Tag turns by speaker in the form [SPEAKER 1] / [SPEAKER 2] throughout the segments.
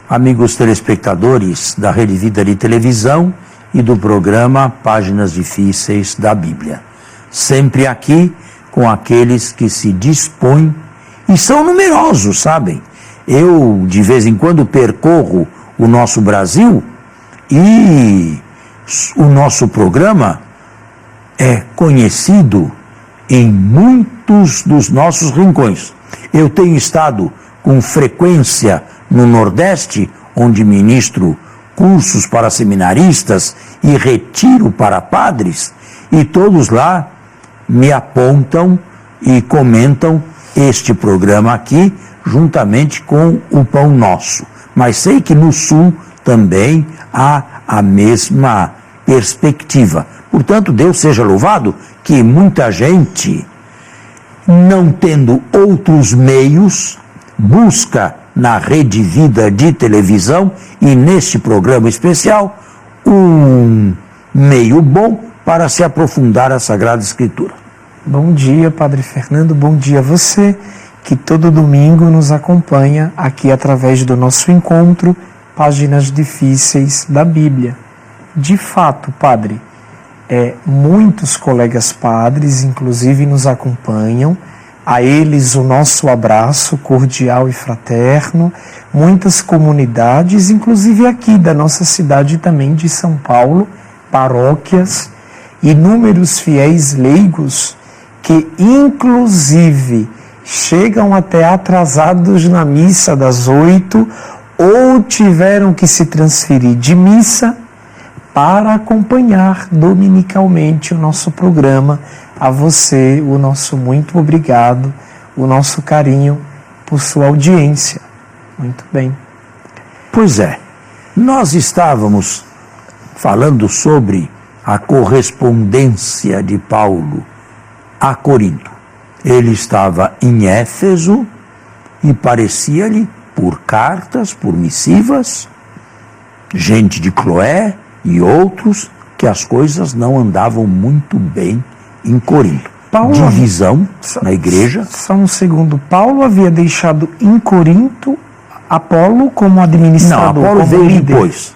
[SPEAKER 1] amigos telespectadores da Rede Vida de Televisão e do programa Páginas Difíceis da Bíblia. Sempre aqui com aqueles que se dispõem, e são numerosos, sabem? Eu, de vez em quando, percorro o nosso Brasil e o nosso programa é conhecido em muitos dos nossos rincões. Eu tenho estado com frequência no Nordeste, onde ministro cursos para seminaristas e retiro para padres, e todos lá me apontam e comentam este programa aqui, juntamente com o Pão Nosso. Mas sei que no Sul também há a mesma perspectiva. Portanto, Deus seja louvado que muita gente, não tendo outros meios, busca na Rede Vida de Televisão e neste programa especial um meio bom para se aprofundar a Sagrada Escritura.
[SPEAKER 2] Bom dia, Padre Fernando, bom dia a você que todo domingo nos acompanha aqui através do nosso encontro Páginas Difíceis da Bíblia. De fato, Padre, muitos colegas padres, inclusive, nos acompanham. A eles o nosso abraço cordial e fraterno. Muitas comunidades, inclusive aqui da nossa cidade também de São Paulo, paróquias, inúmeros fiéis leigos que, inclusive, chegam até atrasados na missa das 8 ou tiveram que se transferir de missa para acompanhar dominicalmente o nosso programa. A você, o nosso muito obrigado, o nosso carinho por sua audiência. Muito bem.
[SPEAKER 1] Pois é, nós estávamos falando sobre a correspondência de Paulo a Corinto. Ele estava em Éfeso e parecia-lhe, por cartas, por missivas, gente de Cloé e outros, que as coisas não andavam muito bem em Corinto. Divisão na igreja.
[SPEAKER 2] Só um segundo. Paulo havia deixado em Corinto Apolo como administrador.
[SPEAKER 1] Não, Apolo veio
[SPEAKER 2] líder.
[SPEAKER 1] depois.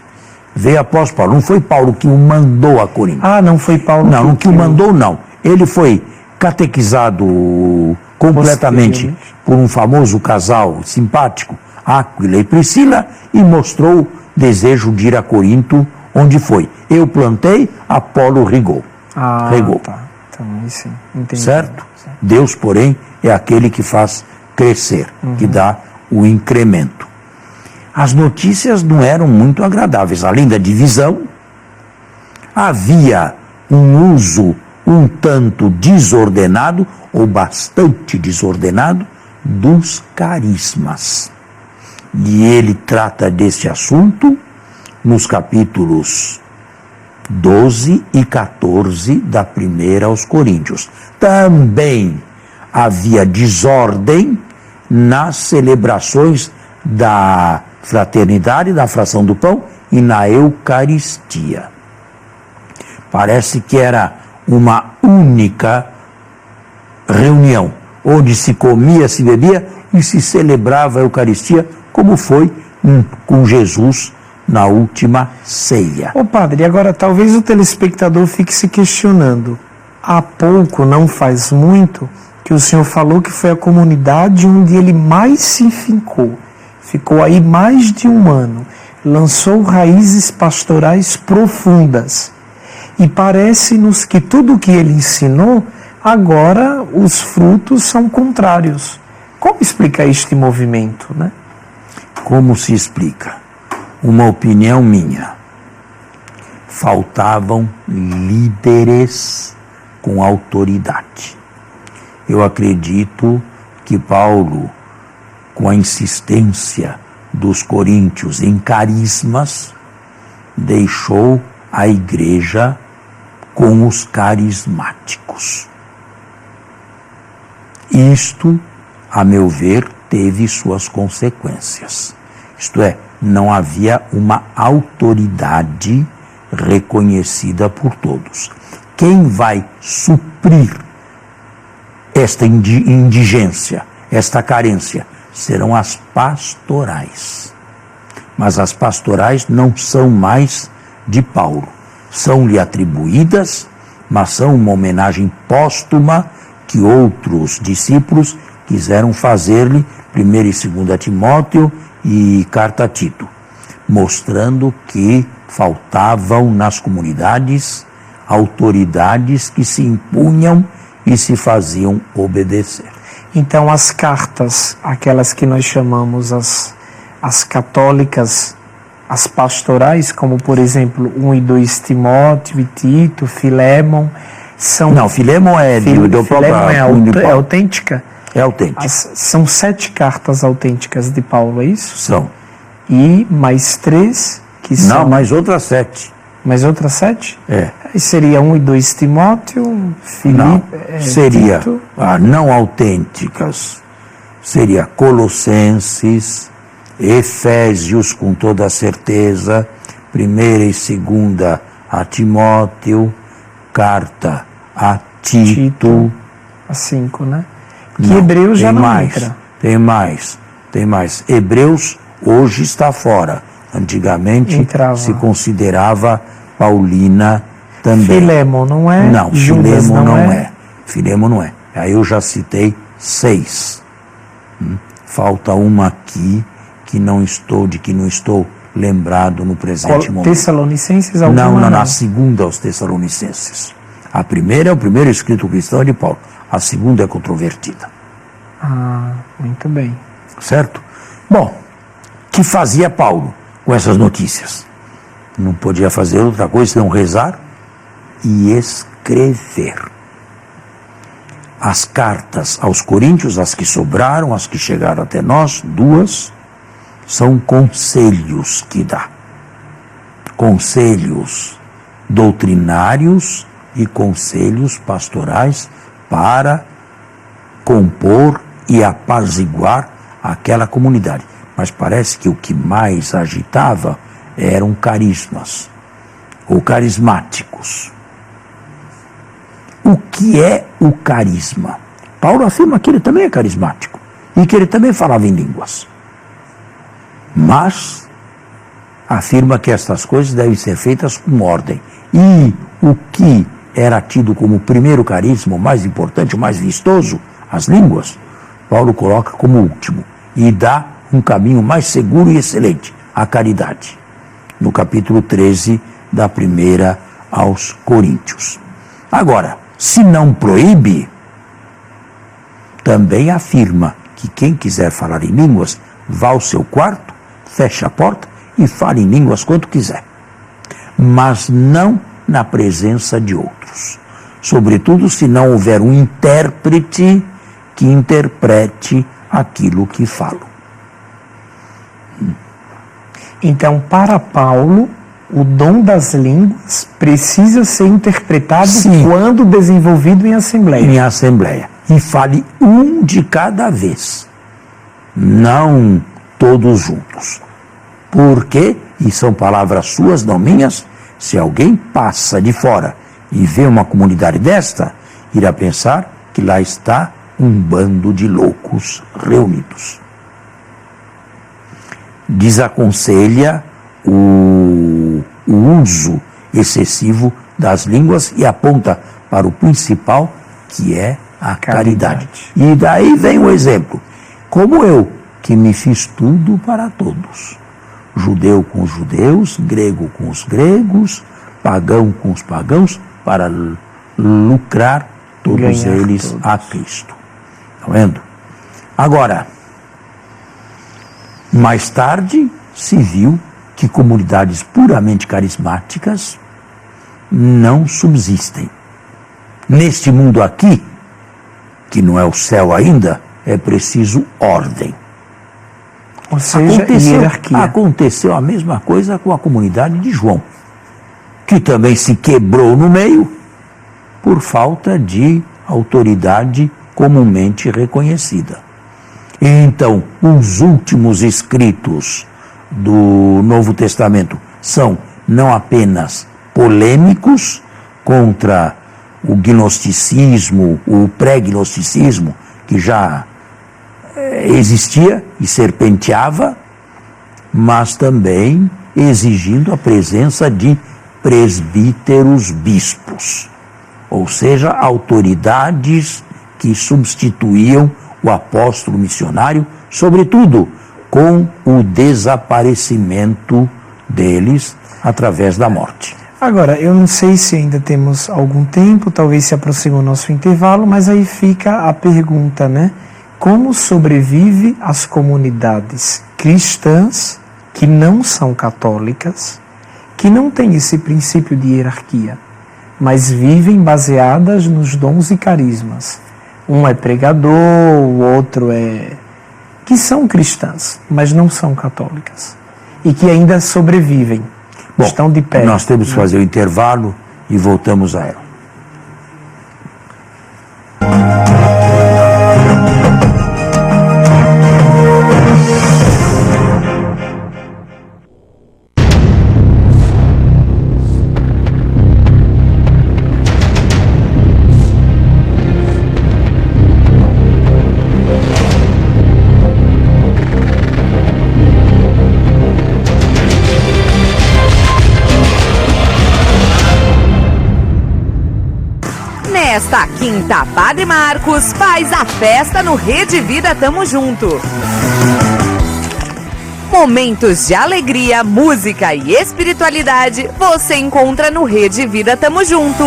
[SPEAKER 1] Veio após Paulo. Não foi Paulo que o mandou a Corinto.
[SPEAKER 2] Ah, não foi Paulo.
[SPEAKER 1] Não, que o mandou, não. Ele foi catequizado completamente por um famoso casal simpático, Áquila e Priscila, e mostrou desejo de ir a Corinto, onde foi. Eu plantei, Apolo regou. Regou.
[SPEAKER 2] Tá. Então, sim, entendi.
[SPEAKER 1] Certo? Deus, porém, é aquele que faz crescer, que dá o incremento. As notícias não eram muito agradáveis. Além da divisão, havia um uso um tanto desordenado, ou bastante desordenado, dos carismas. E ele trata desse assunto nos capítulos 12 e 14 da primeira aos Coríntios. Também havia desordem nas celebrações da fraternidade, da fração do pão e na Eucaristia. Parece que era uma única reunião, onde se comia, se bebia e se celebrava a Eucaristia, como foi com Jesus na última ceia.
[SPEAKER 2] Ô padre, agora talvez o telespectador fique se questionando. Há pouco, não faz muito, que o senhor falou que foi a comunidade onde ele mais se fincou. Ficou aí mais de um ano. Lançou raízes pastorais profundas. E parece-nos que tudo o que ele ensinou, agora os frutos são contrários. Como explicar este movimento, né?
[SPEAKER 1] Como se explica? Uma opinião minha. Faltavam líderes com autoridade. Eu acredito que Paulo, com a insistência dos coríntios em carismas, deixou a igreja com os carismáticos. Isto, a meu ver, teve suas consequências. Isto é, não havia uma autoridade reconhecida por todos. Quem vai suprir esta indigência, esta carência, serão as pastorais. mas as pastorais não são mais de Paulo. São-lhe atribuídas, mas são uma homenagem póstuma que outros discípulos quiseram fazer-lhe, 1ª e 2ª Timóteo e carta a Tito, mostrando que faltavam nas comunidades autoridades que se impunham e se faziam obedecer.
[SPEAKER 2] Então as cartas, aquelas que nós chamamos as católicas, as pastorais, como por exemplo 1 e 2 Timóteo e Tito, Filémon, são...
[SPEAKER 1] Não, Filémon é
[SPEAKER 2] é autêntica?
[SPEAKER 1] É autêntica.
[SPEAKER 2] São 7 cartas autênticas de Paulo, é isso?
[SPEAKER 1] São.
[SPEAKER 2] E mais 3 que são...
[SPEAKER 1] Não, mais outras 7.
[SPEAKER 2] Mais outras 7?
[SPEAKER 1] É.
[SPEAKER 2] Aí seria 1 e 2 Timóteo, Filipe...
[SPEAKER 1] Não, seria
[SPEAKER 2] Tito.
[SPEAKER 1] Não autênticas. Seria Colossenses, Efésios com toda certeza, 1ª e 2ª a Timóteo, carta a Tito.
[SPEAKER 2] A 5, né? Que
[SPEAKER 1] Não,
[SPEAKER 2] Hebreus já
[SPEAKER 1] tem
[SPEAKER 2] não
[SPEAKER 1] mais,
[SPEAKER 2] entra.
[SPEAKER 1] Tem mais. Hebreus hoje está fora. Antigamente
[SPEAKER 2] Entrava.
[SPEAKER 1] se considerava paulina também.
[SPEAKER 2] Filémon não é?
[SPEAKER 1] Não,
[SPEAKER 2] Judas
[SPEAKER 1] Filémon não
[SPEAKER 2] é?
[SPEAKER 1] é. Filémon não é. Aí eu já citei 6. Falta uma aqui que não estou lembrado no presente momento.
[SPEAKER 2] Tessalonicenses, alguma
[SPEAKER 1] Não, na 2ª aos Tessalonicenses. A primeira é o primeiro escrito cristão de Paulo. A 2ª é controvertida.
[SPEAKER 2] Ah, muito bem.
[SPEAKER 1] Certo? Bom, que fazia Paulo com essas notícias? Não podia fazer outra coisa senão rezar e escrever. As cartas aos Coríntios, as que sobraram, as que chegaram até nós, 2, são conselhos que dá. Conselhos doutrinários e conselhos pastorais para compor e apaziguar aquela comunidade. Mas parece que o que mais agitava eram carismas, ou carismáticos. O que é o carisma? Paulo afirma que ele também é carismático e que ele também falava em línguas. Mas afirma que estas coisas devem ser feitas com ordem. E o que era tido como o primeiro carisma, o mais importante, o mais vistoso, as línguas, Paulo coloca como último e dá um caminho mais seguro e excelente, a caridade, no capítulo 13 da 1ª aos Coríntios. Agora, se não proíbe, também afirma que quem quiser falar em línguas, vá ao seu quarto, feche a porta e fale em línguas quanto quiser. Mas não na presença de outros. Sobretudo se não houver um intérprete que interprete aquilo que falo.
[SPEAKER 2] Então, para Paulo, o dom das línguas precisa ser interpretado
[SPEAKER 1] Sim.
[SPEAKER 2] quando desenvolvido em assembleia.
[SPEAKER 1] Em assembleia. E fale um de cada vez. Não todos juntos. Porque, e são palavras suas, não minhas, se alguém passa de fora e vê uma comunidade desta, irá pensar que lá está um bando de loucos reunidos. Desaconselha o uso excessivo das línguas e aponta para o principal, que é a caridade. E daí vem o exemplo. Como eu, que me fiz tudo para todos. Judeu com os judeus, grego com os gregos, pagão com os pagãos, para lucrar todos eles a Cristo. Está vendo? Agora, mais tarde se viu que comunidades puramente carismáticas não subsistem. Neste mundo aqui, que não é o céu ainda, é preciso ordem.
[SPEAKER 2] Ou seja, hierarquia.
[SPEAKER 1] Aconteceu a mesma coisa com a comunidade de João, que também se quebrou no meio por falta de autoridade comumente reconhecida. Então, os últimos escritos do Novo Testamento são não apenas polêmicos contra o gnosticismo, o pré-gnosticismo, que já existia e serpenteava, mas também exigindo a presença de presbíteros bispos, ou seja, autoridades que substituíam o apóstolo missionário, sobretudo com o desaparecimento deles através da morte.
[SPEAKER 2] Agora, eu não sei se ainda temos algum tempo, talvez se aproxime o nosso intervalo, mas aí fica a pergunta, né? Como sobrevive as comunidades cristãs que não são católicas, que não têm esse princípio de hierarquia, mas vivem baseadas nos dons e carismas? Um é pregador, o outro é... que são cristãs, mas não são católicas, e que ainda sobrevivem.
[SPEAKER 1] Bom,
[SPEAKER 2] estão de pé.
[SPEAKER 1] Nós temos que fazer o intervalo e voltamos a ela.
[SPEAKER 3] Nesta quinta, Padre Marcos faz a festa no Rede Vida Tamo Junto. Momentos de alegria, música e espiritualidade você encontra no Rede Vida Tamo Junto.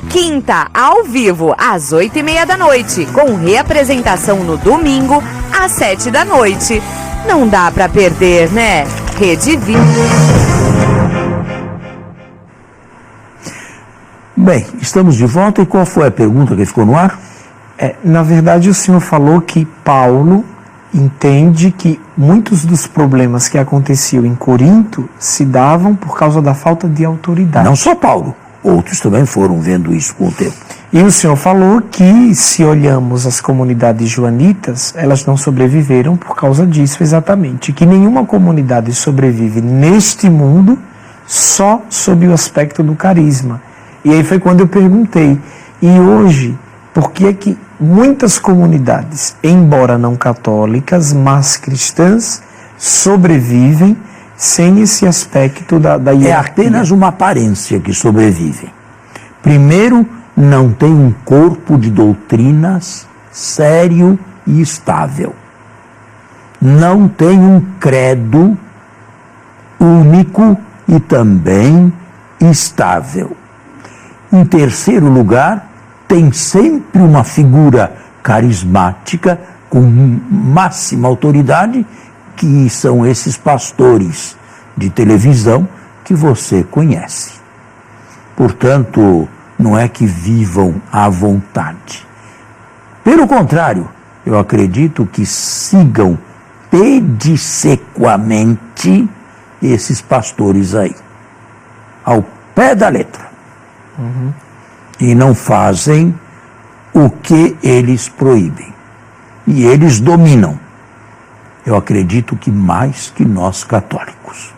[SPEAKER 3] Quinta, ao vivo, às 8h30 da noite, com reapresentação no domingo, às 7 da noite. Não dá pra perder, né? Rede Vida.
[SPEAKER 1] Bem, estamos de volta e qual foi a pergunta que ficou no ar?
[SPEAKER 2] Na verdade, o senhor falou que Paulo entende que muitos dos problemas que aconteciam em Corinto se davam por causa da falta de autoridade.
[SPEAKER 1] Não só Paulo, outros também foram vendo isso com o tempo.
[SPEAKER 2] E o senhor falou que, se olhamos as comunidades joanitas, elas não sobreviveram por causa disso exatamente, que nenhuma comunidade sobrevive neste mundo só sob o aspecto do carisma. E aí foi quando eu perguntei, e hoje, por que é que muitas comunidades, embora não católicas, mas cristãs, sobrevivem sem esse aspecto da hierarquia?
[SPEAKER 1] É apenas uma aparência que sobrevive. Primeiro, não tem um corpo de doutrinas sério e estável. Não tem um credo único e também estável. Em terceiro lugar, tem sempre uma figura carismática com máxima autoridade, que são esses pastores de televisão que você conhece. Portanto, não é que vivam à vontade. Pelo contrário, eu acredito que sigam pedissequamente esses pastores aí, ao pé da letra. E não fazem o que eles proíbem. E eles dominam. Eu acredito que mais que nós católicos.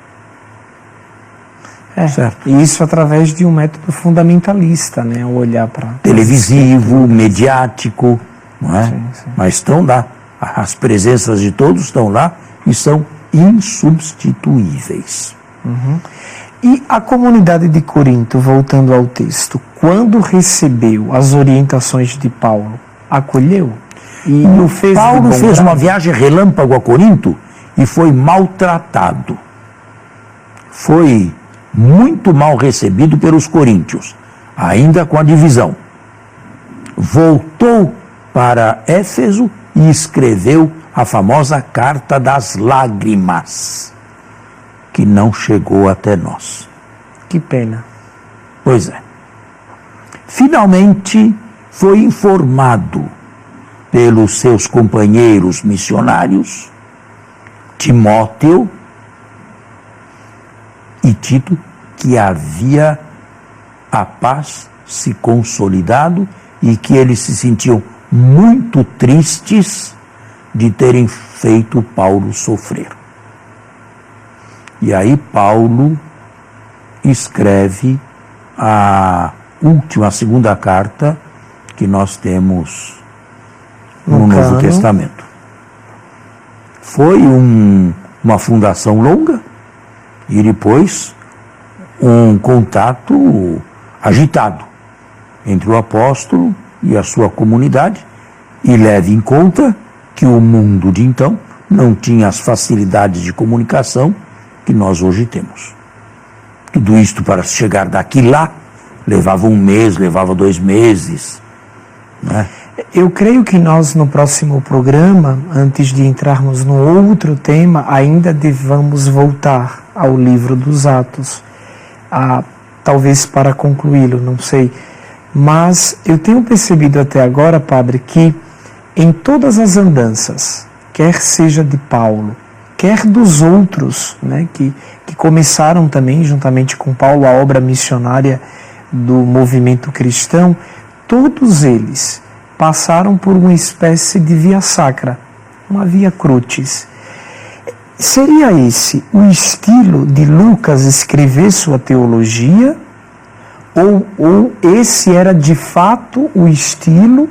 [SPEAKER 1] Certo?
[SPEAKER 2] E isso através de um método fundamentalista, né? O olhar para...
[SPEAKER 1] Televisivo, mediático, não é?
[SPEAKER 2] Sim, sim.
[SPEAKER 1] Mas estão lá. As presenças de todos estão lá e são insubstituíveis.
[SPEAKER 2] E a comunidade de Corinto, voltando ao texto, quando recebeu as orientações de Paulo, acolheu? E o fez
[SPEAKER 1] Paulo
[SPEAKER 2] de bom
[SPEAKER 1] fez uma
[SPEAKER 2] grado?
[SPEAKER 1] viagem relâmpago a Corinto e foi maltratado. Foi muito mal recebido pelos coríntios, ainda com a divisão. Voltou para Éfeso e escreveu a famosa Carta das Lágrimas, que não chegou até nós.
[SPEAKER 2] Que pena.
[SPEAKER 1] Pois é. Finalmente foi informado pelos seus companheiros missionários, Timóteo e Tito, que havia a paz se consolidado e que eles se sentiam muito tristes de terem feito Paulo sofrer. E aí Paulo escreve a segunda carta que nós temos no Novo Testamento. foi uma fundação longa e depois um contato agitado entre o apóstolo e a sua comunidade, e leve em conta que o mundo de então não tinha as facilidades de comunicação que nós hoje temos. Tudo isto para chegar daqui lá levava 1 mês, levava 2 meses, né?
[SPEAKER 2] Eu creio que nós, no próximo programa, antes de entrarmos no outro tema, ainda devamos voltar ao livro dos Atos, talvez para concluí-lo, não sei. Mas eu tenho percebido até agora, Padre, que em todas as andanças, quer seja de Paulo, quer dos outros, né, que começaram também, juntamente com Paulo, a obra missionária do movimento cristão, todos eles passaram por uma espécie de via sacra, uma via crucis. Seria esse o estilo de Lucas escrever sua teologia? Ou esse era de fato o estilo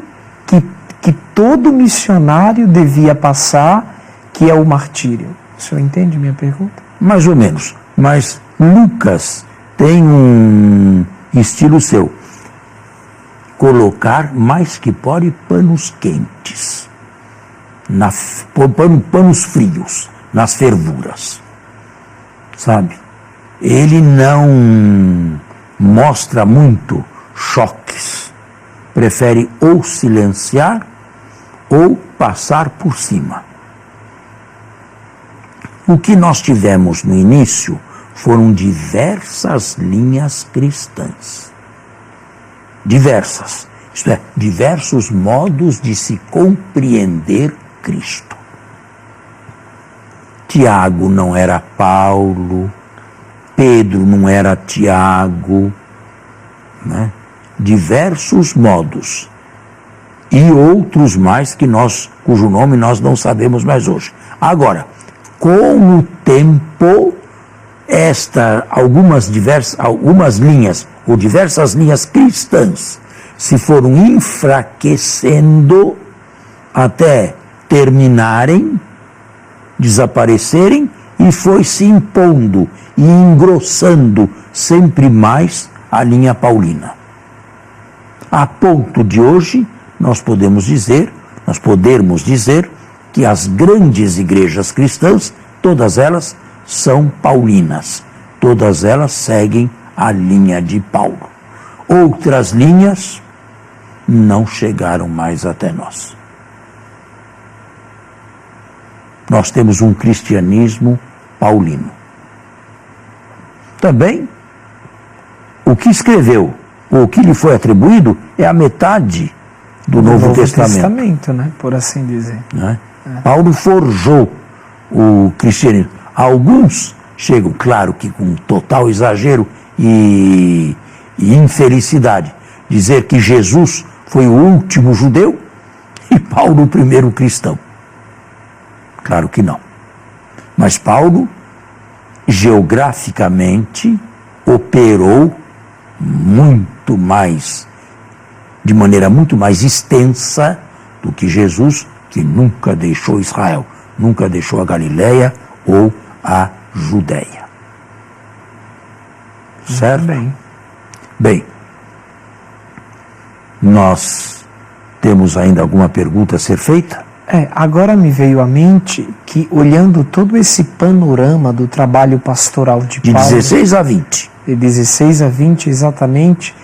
[SPEAKER 2] que todo missionário devia passar, que é o martírio? O senhor entende minha pergunta?
[SPEAKER 1] Mais ou menos, mas Lucas tem um estilo seu. Colocar mais que pode panos quentes, panos frios, nas fervuras, sabe? Ele não mostra muito choques, prefere ou silenciar ou passar por cima. O que nós tivemos no início foram diversas linhas cristãs. Diversas, isto é, diversos modos de se compreender Cristo. Tiago não era Paulo, Pedro não era Tiago, né? Diversos modos. E outros mais cujo nome nós não sabemos mais hoje. Agora, com o tempo, algumas linhas, ou diversas linhas cristãs, se foram enfraquecendo até terminarem, desaparecerem, e foi se impondo e engrossando sempre mais a linha paulina. A ponto de hoje, nós podermos dizer que as grandes igrejas cristãs, todas elas são paulinas, todas elas seguem a linha de Paulo. Outras linhas não chegaram mais até nós. Nós temos um cristianismo paulino. Também, o que escreveu, ou o que lhe foi atribuído, é a metade do Novo Testamento,
[SPEAKER 2] né? Por assim dizer.
[SPEAKER 1] Né? Paulo forjou o cristianismo. Alguns chegam, claro que com total exagero e infelicidade, dizer que Jesus foi o último judeu e Paulo o primeiro cristão. Claro que não. Mas Paulo, geograficamente, operou muito mais, de maneira muito mais extensa do que Jesus, que nunca deixou Israel, nunca deixou a Galileia ou a Judéia. Certo? Bem, nós temos ainda alguma pergunta a ser feita?
[SPEAKER 2] Agora me veio à mente que, olhando todo esse panorama do trabalho pastoral de Paulo,
[SPEAKER 1] de 16 a 20.
[SPEAKER 2] De 16 a 20, exatamente,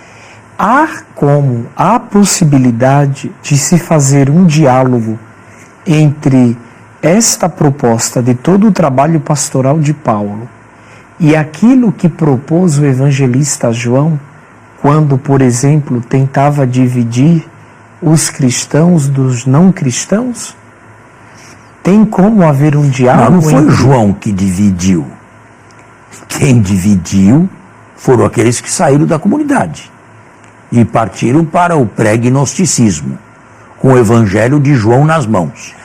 [SPEAKER 2] há possibilidade de se fazer um diálogo entre esta proposta de todo o trabalho pastoral de Paulo e aquilo que propôs o evangelista João, quando, por exemplo, tentava dividir os cristãos dos não cristãos? Tem como haver um diálogo?
[SPEAKER 1] Não foi João que dividiu. Quem dividiu foram aqueles que saíram da comunidade e partiram para o pré-gnosticismo, com o evangelho de João nas mãos.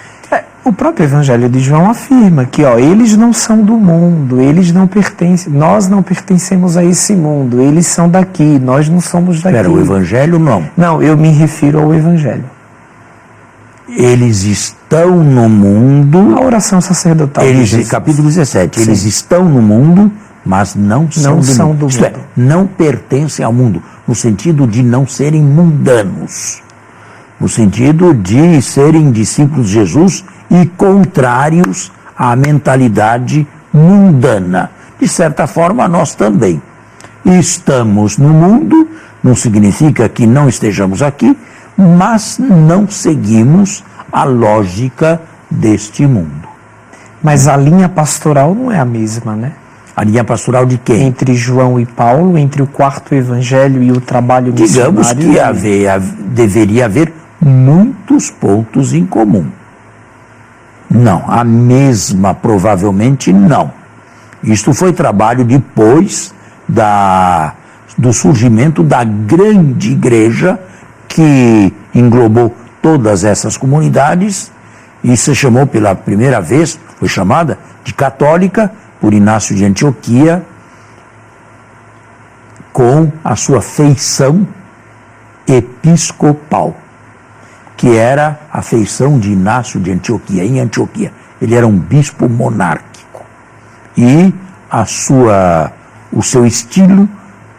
[SPEAKER 2] O próprio evangelho de João afirma que eles não são do mundo, eles não pertencem, nós não pertencemos a esse mundo, eles são daqui, nós não somos daqui.
[SPEAKER 1] Espera, o evangelho não.
[SPEAKER 2] Não, eu me refiro ao evangelho.
[SPEAKER 1] eles estão no mundo.
[SPEAKER 2] A oração sacerdotal de Jesus.
[SPEAKER 1] Capítulo 17.
[SPEAKER 2] Sim.
[SPEAKER 1] Eles estão no mundo, mas não são do mundo. Isto é,
[SPEAKER 2] mundo.
[SPEAKER 1] não pertencem ao mundo, no sentido de não serem mundanos, no sentido de serem discípulos de Jesus e contrários à mentalidade mundana. De certa forma, nós também estamos no mundo, não significa que não estejamos aqui, mas não seguimos a lógica deste mundo.
[SPEAKER 2] Mas a linha pastoral não é a mesma, né?
[SPEAKER 1] A linha pastoral de quem?
[SPEAKER 2] Entre João e Paulo, entre o quarto evangelho e o trabalho missionário.
[SPEAKER 1] Digamos que deveria haver muitos pontos em comum. Não, a mesma provavelmente não. Isto foi trabalho depois do surgimento da grande igreja que englobou todas essas comunidades e se chamou pela primeira vez, foi chamada de católica por Inácio de Antioquia, com a sua feição episcopal, que era a feição de Inácio de Antioquia, em Antioquia. Ele era um bispo monárquico e o seu estilo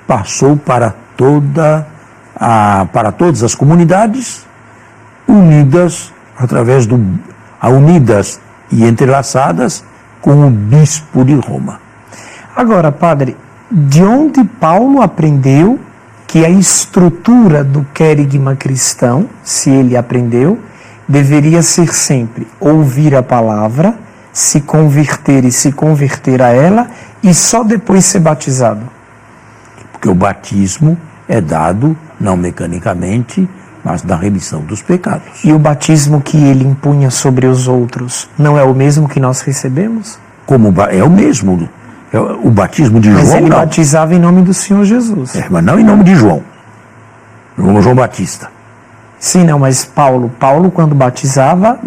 [SPEAKER 1] passou para todas as comunidades unidas unidas e entrelaçadas com o bispo de Roma.
[SPEAKER 2] Agora, padre, de onde Paulo aprendeu que a estrutura do querigma cristão, se ele aprendeu, deveria ser sempre ouvir a palavra, se converter e se converter a ela e só depois ser batizado?
[SPEAKER 1] Porque o batismo é dado, não mecanicamente, mas na remissão dos pecados.
[SPEAKER 2] E o batismo que ele impunha sobre os outros não é o mesmo que nós recebemos?
[SPEAKER 1] É o mesmo. O batismo de
[SPEAKER 2] mas
[SPEAKER 1] João
[SPEAKER 2] ele
[SPEAKER 1] não.
[SPEAKER 2] batizava em nome do Senhor Jesus.
[SPEAKER 1] Mas não em nome de João. João Batista.
[SPEAKER 2] Sim, não, mas Paulo quando batizava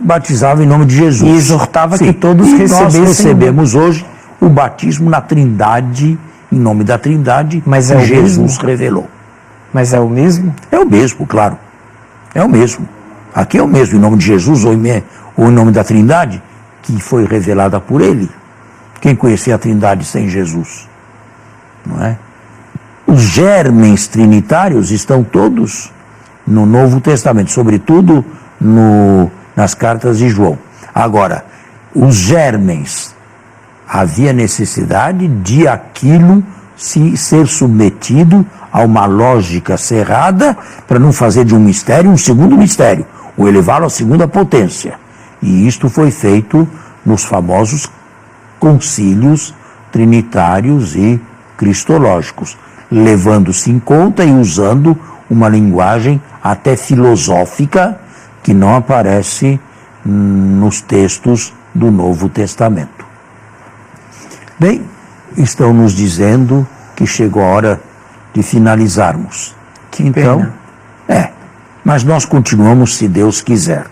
[SPEAKER 1] em nome de Jesus.
[SPEAKER 2] E exortava que todos recebessem.
[SPEAKER 1] Nós recebemos hoje o batismo na Trindade, em nome da Trindade,
[SPEAKER 2] mas
[SPEAKER 1] que Jesus revelou.
[SPEAKER 2] Mas é o mesmo?
[SPEAKER 1] É o mesmo, claro. É o mesmo. Aqui é o mesmo, em nome de Jesus ou em nome da Trindade, que foi revelada por ele. Quem conhecia a Trindade sem Jesus? Não é? Os germens trinitários estão todos no Novo Testamento, sobretudo nas cartas de João. Agora, os germens, havia necessidade de aquilo ser submetido a uma lógica cerrada para não fazer de um mistério um segundo mistério, ou elevá-lo à segunda potência. E isto foi feito nos famosos concílios trinitários e cristológicos, levando-se em conta e usando uma linguagem até filosófica que não aparece nos textos do Novo Testamento. Bem, estão nos dizendo que chegou a hora de finalizarmos.
[SPEAKER 2] Que pena.
[SPEAKER 1] Mas nós continuamos se Deus quiser.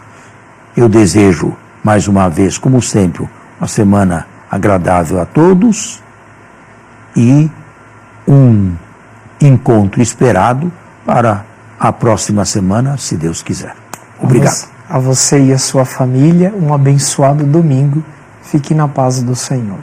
[SPEAKER 1] Eu desejo, mais uma vez, como sempre, uma semana agradável a todos e um encontro esperado para a próxima semana, se Deus quiser. Obrigado.
[SPEAKER 2] A você e a sua família, um abençoado domingo. Fique na paz do Senhor.